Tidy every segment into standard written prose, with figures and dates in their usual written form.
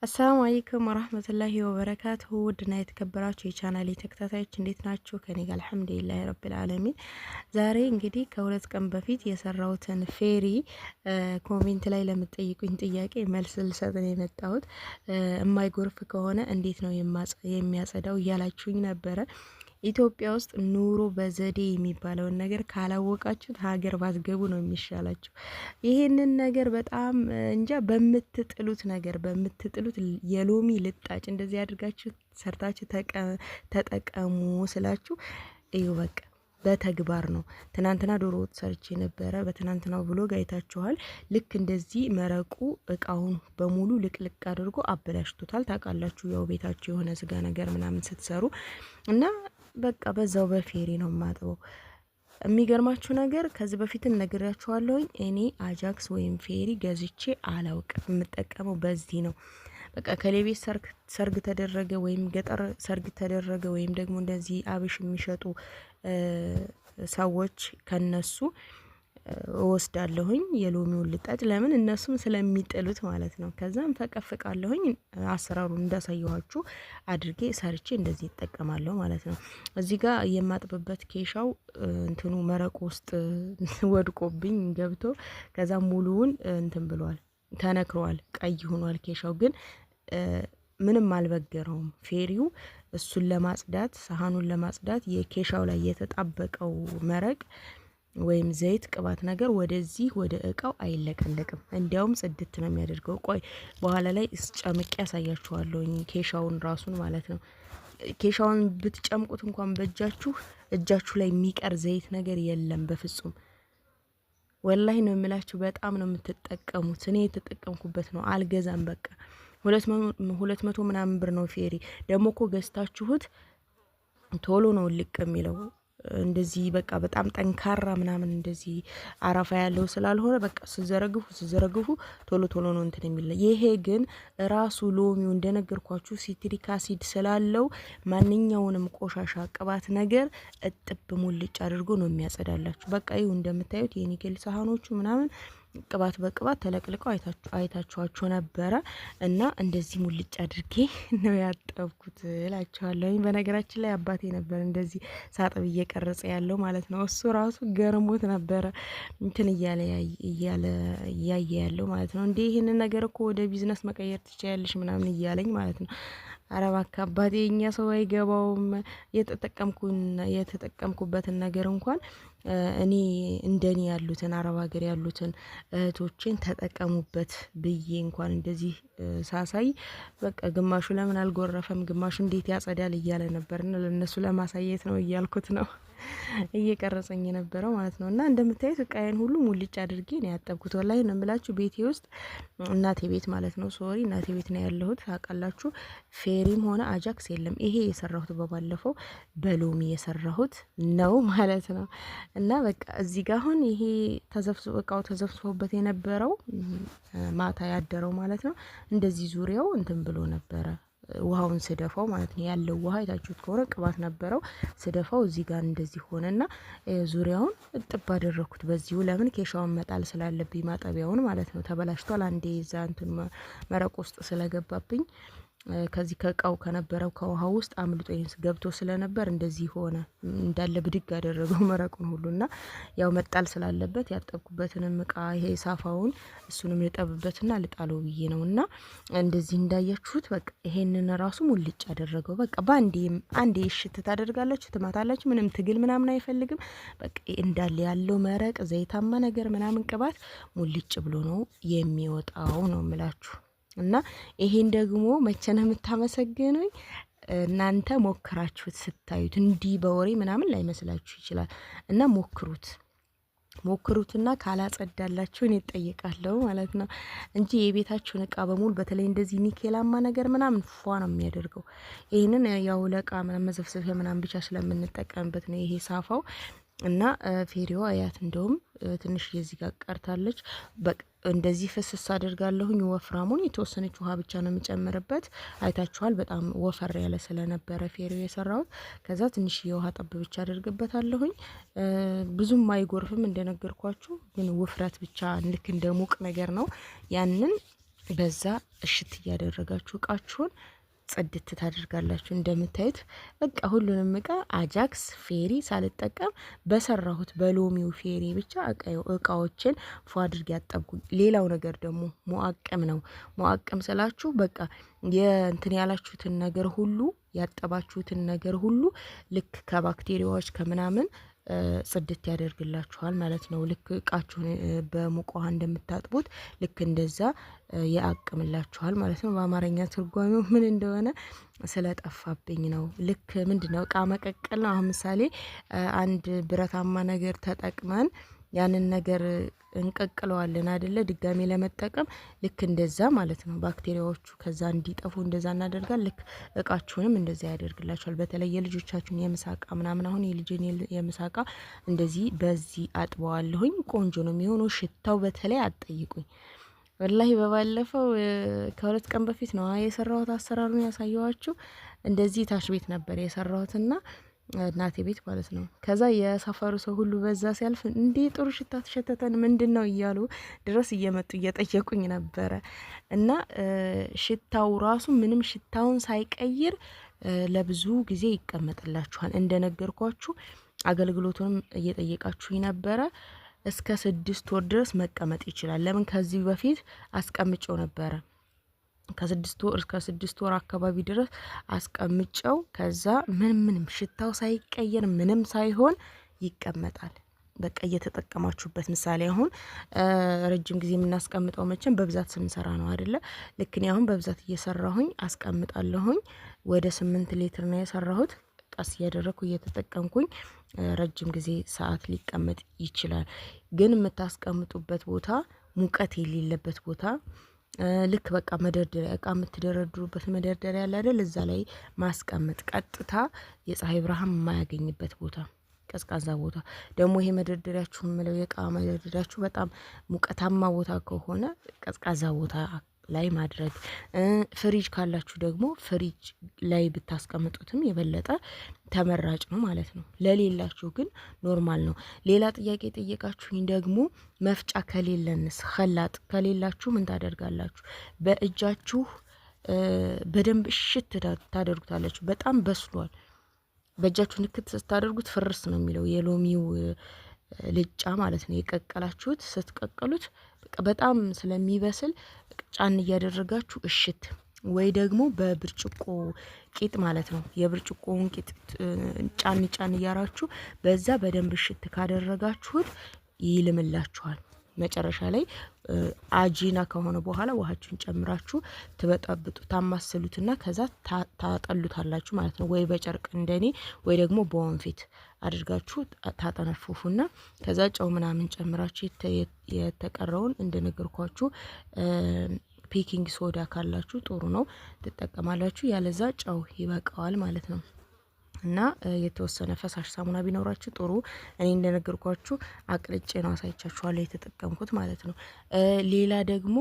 አሰላሙ አለይኩም ወራህመቱላሂ ወበረካቱሁ ውድና የተከበራችሁ የቻናሌ ተከታታዮች እንዴት ናችሁ? ከኔ ጋር አልሐምዱሊላህ ረብል ዓለሚን። ዛሬ እንግዲህ ከሁለት ቀን በፊት የሰራሁትን ፌሪ ኮሜንት ላይ ለምትጠይቁኝ ጥያቄ መልስ ልሰጥ ነው የመጣሁት። የማይጎርፍ ከሆነ እንዴት ነው የሚያጸዳው እያላችሁኝ ነበረ። ኢትዮጵያ ውስጥ ኑሮ በዘዴ የሚባለውን ነገር ካላወቃችሁት ሀገር ባትገቡ ነው የሚሻላችሁ። ይሄንን ነገር በጣም እንጃ በምትጥሉት የሎሚ ልጣጭ እንደዚህ አድርጋችሁ ሰርታችሁ ተጠቀሙ ስላችሁ እዩ። በቃ በተግባር ነው። ትናንትና ዶሮ ወጥ ሰርቼ ነበረ። በትናንትናው ብሎግ አይታችኋል። ልክ እንደዚህ መረቁ እቃውን በሙሉ ልቅልቅ አድርጎ አበላሽቶታል። ታውቃላችሁ፣ ያው ቤታችሁ የሆነ ስጋ ነገር ምናምን ስትሰሩ እና በቃ በዛው በፌሪ ነው ማጥበው። የሚገርማችሁ ነገር ከዚህ በፊትም ነግሬያችኋለሁኝ። እኔ አጃክስ ወይም ፌሪ ገዝቼ አላውቅም። የምጠቀመው በዚህ ነው። በቃ ከሌቤት ሰርግ ተደረገ ወይም ገጠር ሰርግ ተደረገ ወይም ደግሞ እንደዚህ አብሽ የሚሸጡ ሰዎች ከነሱ ወስዳለሁኝ የሎሚውን ልጣጭ። ለምን እነሱም ስለሚጥሉት ማለት ነው። ከዛም ፈቀፍቃለሁኝ። አሰራሩን እንዳሳየኋችሁ አድርጌ ሰርቼ እንደዚህ ይጠቀማለሁ ማለት ነው። እዚህ ጋር የማጥብበት ኬሻው እንትኑ መረቁ ውስጥ ወድቆብኝ ገብቶ ከዛ ሙሉውን እንትን ብሏል፣ ተነክሯል፣ ቀይ ሆኗል። ኬሻው ግን ምንም አልበገረውም። ፌሪው እሱን ለማጽዳት ሳህኑን ለማጽዳት የኬሻው ላይ የተጣበቀው መረቅ ወይም ዘይት ቅባት ነገር ወደዚህ ወደ እቃው አይለቀለቅም። እንዲያውም ጽድት ነው የሚያደርገው። ቆይ በኋላ ላይ ጨምቄ ያሳያችኋለሁኝ ኬሻውን ራሱን ማለት ነው። ኬሻውን ብትጨምቁት እንኳን እጃችሁ ላይ የሚቀር ዘይት ነገር የለም በፍጹም። ወላሂ ነው የምላችሁ። በጣም ነው የምትጠቀሙት። እኔ የተጠቀምኩበት ነው። አልገዛም። በቃ 200 ምናምን ብር ነው ፌሪ። ደግሞ እኮ ገዝታችሁት ቶሎ ነው ልቅ የሚለው። እንደዚህ በቃ በጣም ጠንካራ ምናምን እንደዚህ አረፋ ያለው ስላልሆነ በቃ ስዘረግፉ ቶሎ ነው እንትን የሚል። ይሄ ግን ራሱ ሎሚው እንደነገርኳችሁ ሲትሪክ አሲድ ስላለው ማንኛውንም ቆሻሻ ቅባት ነገር እጥብ ሙልጭ አድርጎ ነው የሚያጸዳላችሁ። በቃ ይሁ እንደምታዩት የኒኬል ሳህኖቹ ምናምን ቅባት በቅባት ተለቅልቀው አይታችኋቸው ነበረ። እና እንደዚህ ሙልጭ አድርጌ ነው ያጠብኩት እላችኋለሁ። በነገራችን ላይ አባቴ ነበር እንደዚህ ሳጥብ እየቀረጸ ያለው ማለት ነው። እሱ ራሱ ገርሞት ነበረ እንትን እያየ ያለው ማለት ነው። እንዴ ይሄንን ነገር እኮ ወደ ቢዝነስ መቀየር ትችያለሽ ምናምን እያለኝ ማለት ነው። አረባ አካባቢ የኛ ሰው አይገባውም። የተጠቀምኩበትን ነገር እንኳን እኔ እንደኔ ያሉትን አረብ ሀገር ያሉትን እህቶችን ተጠቀሙበት ብዬ እንኳን እንደዚህ ሳሳይ በቃ ግማሹ ለምን አልጎረፈም፣ ግማሹ እንዴት ያጸዳል እያለ ነበርና ለነሱ ለማሳየት ነው እያልኩት ነው እየቀረጸኝ የነበረው ማለት ነው። እና እንደምታዩት እቃዬን ሁሉ ሙልጭ አድርጌ ነው ያጠብኩት። ወላሂ ነው የምላችሁ። ቤቴ ውስጥ እናቴ ቤት ማለት ነው፣ ሶሪ እናቴ ቤት ነው ያለሁት። ታውቃላችሁ፣ ፌሪም ሆነ አጃክስ የለም። ይሄ የሰራሁት በባለፈው በሎሚ የሰራሁት ነው ማለት ነው። እና በቃ እዚህ ጋር አሁን ይሄ እቃው ተዘፍዝፎበት የነበረው ማታ ያደረው ማለት ነው። እንደዚህ ዙሪያው እንትን ብሎ ነበረ። ውሃውን ስደፋው ማለት ነው፣ ያለው ውሃ የታችሁት ከሆነ ቅባት ነበረው። ስደፋው እዚህ ጋር እንደዚህ ሆነና ዙሪያውን እጥብ አደረኩት በዚሁ። ለምን ኬሻውን መጣል ስላለብኝ ማጠቢያውን ማለት ነው። ተበላሽቷል። አንዴ እዛ እንትን መረቅ ውስጥ ስለገባብኝ ከዚህ ከእቃው ከነበረው ከውሃ ውስጥ አምልጦኝ ገብቶ ስለነበር እንደዚህ ሆነ። እንዳለ ብድግ አደረገው መረቁን ሁሉና ያው መጣል ስላለበት ያጠብኩበትንም እቃ ይሄ ሳፋውን እሱንም ልጠብበትና ልጣለው ብዬ ነውና እንደዚህ እንዳያችሁት በቃ ይሄንን ራሱ ሙልጭ አደረገው። በቃ አንዴ እሽት ታደርጋላችሁ፣ ትማታላችሁ። ምንም ትግል ምናምን አይፈልግም። በቃ እንዳለ ያለው መረቅ ዘይታማ ነገር ምናምን ቅባት ሙልጭ ብሎ ነው የሚወጣው ነው የምላችሁ። እና ይሄን ደግሞ መቼ ነው የምታመሰግኑኝ? እናንተ ሞክራችሁት ስታዩት እንዲህ በወሬ ምናምን ላይመስላችሁ ይችላል። እና ሞክሩትና ካላጸዳላችሁ እኔ እጠይቃለሁ ማለት ነው እንጂ የቤታችሁን እቃ በሙሉ በተለይ እንደዚህ ኒኬላማ ነገር ምናምን ፏ ነው የሚያደርገው። ይሄንን ያው ለእቃ ምናምን መዘፍዘፊያ ምናምን ብቻ ስለምንጠቀምበት ነው ይሄ ሳፋው። እና ፌሪዋ አያት እንደውም ትንሽ የዚህ ጋር ቀርታለች። እንደዚህ ፍስስ አድርጋለሁኝ። ወፍራሙን የተወሰነች ውሃ ብቻ ነው የምጨምርበት። አይታችኋል፣ በጣም ወፈር ያለ ስለነበረ ፌሪው የሰራሁት። ከዛ ትንሽ የውሃ ጠብ ብቻ አድርግበታለሁኝ። ብዙም አይጎርፍም እንደነገርኳችሁ፣ ግን ውፍረት ብቻ ልክ እንደ ሙቅ ነገር ነው። ያንን በዛ እሽት እያደረጋችሁ እቃችሁን ጽድት ታደርጋላችሁ። እንደምታዩት በቃ ሁሉንም እቃ አጃክስ ፌሪ ሳልጠቀም በሰራሁት በሎሚው ፌሪ ብቻ እቃዎችን ፏ አድርጌ ያጠብኩኝ። ሌላው ነገር ደግሞ ሙአቅም ነው። ሙአቅም ስላችሁ በቃ የእንትን ያላችሁትን ነገር ሁሉ ያጠባችሁትን ነገር ሁሉ ልክ ከባክቴሪያዎች ከምናምን ጽድት ያደርግላችኋል ማለት ነው። ልክ እቃችሁን በሙቅ ውሃ እንደምታጥቡት ልክ እንደዛ ያአቅምላችኋል ማለት ነው። በአማርኛ ትርጓሜው ምን እንደሆነ ስለጠፋብኝ ነው። ልክ ምንድነው እቃ መቀቀል ነው። አሁን ምሳሌ አንድ ብረታማ ነገር ተጠቅመን ያንን ነገር እንቀቅለዋለን አይደለ? ድጋሜ ለመጠቀም ልክ እንደዛ ማለት ነው። ባክቴሪያዎቹ ከዛ እንዲጠፉ እንደዛ እናደርጋለን። ልክ እቃችሁንም እንደዛ ያደርግላችኋል። በተለይ የልጆቻችሁን የምሳቃ ምናምን አሁን የልጅን የምሳቃ እንደዚህ በዚህ አጥበዋለሁኝ። ቆንጆ ነው የሚሆነው። ሽታው በተለይ አትጠይቁኝ። ወላሂ በባለፈው ከሁለት ቀን በፊት ነው የሰራሁት አሰራሩን ያሳየኋችሁ። እንደዚህ ታች ቤት ነበር የሰራሁትና እናቴ ቤት ማለት ነው። ከዛ የሰፈሩ ሰው ሁሉ በዛ ሲያልፍ እንዴ ጥሩ ሽታ ተሸተተን ምንድነው እያሉ ድረስ እየመጡ እየጠየቁኝ ነበረ። እና ሽታው ራሱ ምንም ሽታውን ሳይቀይር ለብዙ ጊዜ ይቀመጥላችኋል። እንደነገርኳችሁ አገልግሎቱንም እየጠየቃችሁኝ ነበረ። እስከ 6 ወር ድረስ መቀመጥ ይችላል። ለምን ከዚህ በፊት አስቀምጨው ነበረ። ከ6 ወር እስከ 6 ወር አካባቢ ድረስ አስቀምጨው ከዛ ምንም ሽታው ሳይቀየር ምንም ሳይሆን ይቀመጣል። በቃ እየተጠቀማችሁበት ምሳሌ አሁን ረጅም ጊዜ የምናስቀምጠው መቼም በብዛት ስንሰራ ነው አይደለ? ልክ እኔ አሁን በብዛት እየሰራሁኝ አስቀምጣለሁኝ። ወደ 8 ሊትር ነው የሰራሁት። ቀስ እያደረኩ እየተጠቀምኩኝ ረጅም ጊዜ ሰዓት ሊቀመጥ ይችላል። ግን የምታስቀምጡበት ቦታ ሙቀት የሌለበት ቦታ ልክ በቃ መደርደሪያ እቃ የምትደረድሩበት መደርደሪያ ያለ አይደል? እዛ ላይ ማስቀመጥ ቀጥታ የፀሐይ ብርሃን የማያገኝበት ቦታ ቀዝቃዛ ቦታ። ደግሞ ይሄ መደርደሪያችሁ የምለው የእቃ መደርደሪያችሁ በጣም ሙቀታማ ቦታ ከሆነ ቀዝቃዛ ቦታ ላይ ማድረግ። ፍሪጅ ካላችሁ ደግሞ ፍሪጅ ላይ ብታስቀምጡትም የበለጠ ተመራጭ ነው ማለት ነው። ለሌላችሁ ግን ኖርማል ነው። ሌላ ጥያቄ ጠየቃችሁኝ ደግሞ መፍጫ ከሌለንስ ኸላጥ ከሌላችሁ ምን ታደርጋላችሁ? በእጃችሁ በደንብ እሽት ታደርጉታላችሁ። በጣም በስሏል። በእጃችሁ ንክት ስታደርጉት ፍርስ ነው የሚለው የሎሚው ልጫ ማለት ነው። የቀቀላችሁት ስትቀቀሉት በጣም ስለሚበስል ጫን እያደረጋችሁ እሽት ወይ ደግሞ በብርጭቆ ቂጥ ማለት ነው። የብርጭቆውን ቂጥ ጫን ጫን እያራችሁ በዛ በደንብ እሽት ካደረጋችሁት ይልምላችኋል። መጨረሻ ላይ አጂና ከሆነ በኋላ ውሃችሁን ጨምራችሁ ትበጣብጡ ታማስሉትና ከዛ ታጠሉታላችሁ ማለት ነው። ወይ በጨርቅ እንደኔ ወይ ደግሞ በወንፊት አድርጋችሁ ታጠነፉፉና ከዛ ጨው ምናምን ጨምራችሁ የተቀረውን እንደነገርኳችሁ ቤኪንግ ሶዳ ካላችሁ ጥሩ ነው ትጠቀማላችሁ። ያለዛ ጨው ይበቃዋል ማለት ነው። እና የተወሰነ ፈሳሽ ሳሙና ቢኖራችሁ ጥሩ። እኔ እንደነገርኳችሁ አቅልጬ ነው አሳይቻችኋለሁ የተጠቀምኩት ማለት ነው። ሌላ ደግሞ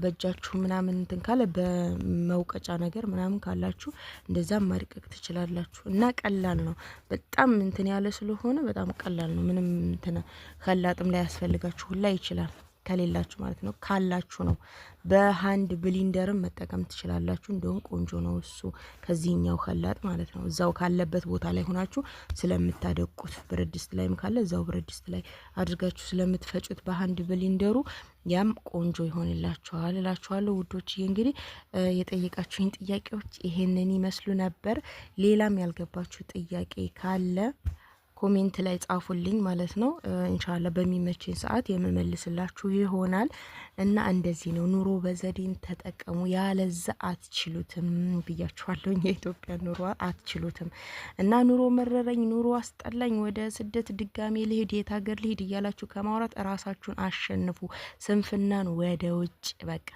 በእጃችሁ ምናምን እንትን ካለ በመውቀጫ ነገር ምናምን ካላችሁ እንደዛም ማድቀቅ ትችላላችሁ። እና ቀላል ነው በጣም እንትን ያለ ስለሆነ በጣም ቀላል ነው። ምንም እንትን ከላጥም ላይ ያስፈልጋችሁ ሁላ ይችላል ከሌላችሁ ማለት ነው። ካላችሁ ነው በሃንድ ብሊንደርም መጠቀም ትችላላችሁ። እንደውም ቆንጆ ነው እሱ ከዚህኛው ከላጥ ማለት ነው። እዛው ካለበት ቦታ ላይ ሆናችሁ ስለምታደቁት ብረት ድስት ላይም ካለ እዛው ብረት ድስት ላይ አድርጋችሁ ስለምትፈጩት በሃንድ ብሊንደሩ ያም ቆንጆ ይሆንላችኋል እላችኋለሁ ውዶችዬ። እንግዲህ የጠየቃችሁኝ ጥያቄዎች ይሄንን ይመስሉ ነበር። ሌላም ያልገባችሁ ጥያቄ ካለ ኮሜንት ላይ ጻፉልኝ ማለት ነው። ኢንሻአላህ በሚመችኝ ሰዓት የምመልስላችሁ ይሆናል። እና እንደዚህ ነው ኑሮ በዘዴን ተጠቀሙ። ያለዛ አትችሉትም ብያችኋለሁ። የኢትዮጵያ ኑሮ አትችሉትም። እና ኑሮ መረረኝ፣ ኑሮ አስጠላኝ፣ ወደ ስደት ድጋሜ ልሄድ፣ የት ሀገር ልሄድ እያላችሁ ከማውራት ራሳችሁን አሸንፉ። ስንፍናን ወደ ውጭ በቃ።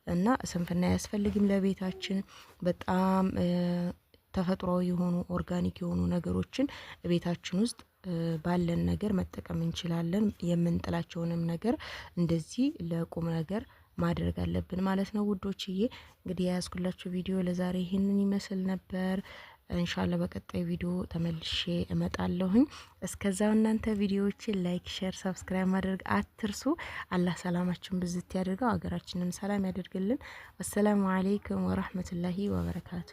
እና ስንፍና አያስፈልግም ለቤታችን በጣም ተፈጥሯዊ የሆኑ ኦርጋኒክ የሆኑ ነገሮችን ቤታችን ውስጥ ባለን ነገር መጠቀም እንችላለን። የምንጥላቸውንም ነገር እንደዚህ ለቁም ነገር ማድረግ አለብን ማለት ነው ውዶችዬ። እንግዲህ የያዝኩላችሁ ቪዲዮ ለዛሬ ይሄንን ይመስል ነበር። ኢንሻአላህ በቀጣይ ቪዲዮ ተመልሼ እመጣለሁኝ። እስከዛው እናንተ ቪዲዮዎችን ላይክ፣ ሼር፣ ሰብስክራይብ ማድረግ አትርሱ። አላህ ሰላማችን ብዝት ያድርገው፣ ሀገራችንን ሰላም ያደርግልን። ወሰላሙ አለይኩም ወራህመቱላሂ ወበረካቱ።